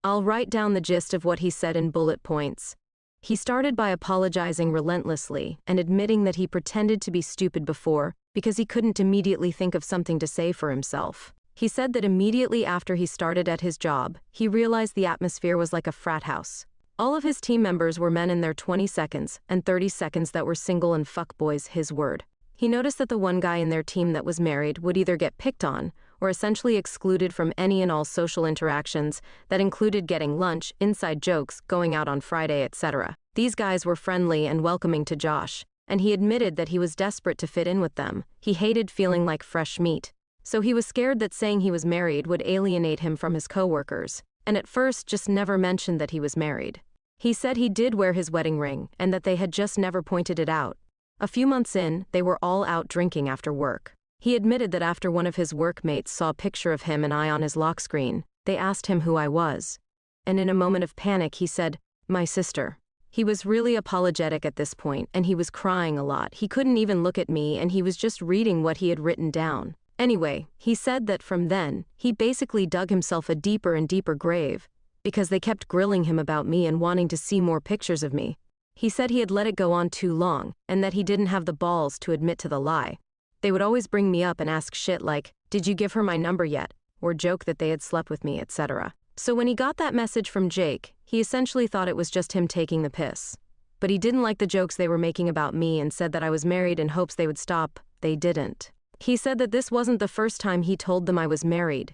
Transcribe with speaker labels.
Speaker 1: I'll write down the gist of what he said in bullet points. He started by apologizing relentlessly and admitting that he pretended to be stupid before because he couldn't immediately think of something to say for himself. He said that immediately after he started at his job, he realized the atmosphere was like a frat house. All of his team members were men in their 20s and 30s that were single and fuckboys, his word. He noticed that the one guy in their team that was married would either get picked on or essentially excluded from any and all social interactions that included getting lunch, inside jokes, going out on Friday, etc. These guys were friendly and welcoming to Josh, and he admitted that he was desperate to fit in with them. He hated feeling like fresh meat. So he was scared that saying he was married would alienate him from his coworkers, and at first just never mentioned that he was married. He said he did wear his wedding ring and that they had just never pointed it out. A few months in, they were all out drinking after work. He admitted that after one of his workmates saw a picture of him and I on his lock screen, they asked him who I was. And in a moment of panic, he said, "My sister." He was really apologetic at this point, and he was crying a lot. He couldn't even look at me, and he was just reading what he had written down. Anyway, he said that from then, he basically dug himself a deeper and deeper grave, because they kept grilling him about me and wanting to see more pictures of me. He said he had let it go on too long, and that he didn't have the balls to admit to the lie. They would always bring me up and ask shit like, "Did you give her my number yet?" or joke that they had slept with me, etc. So when he got that message from Jake, he essentially thought it was just him taking the piss. But he didn't like the jokes they were making about me and said that I was married in hopes they would stop. They didn't. He said that this wasn't the first time he told them I was married.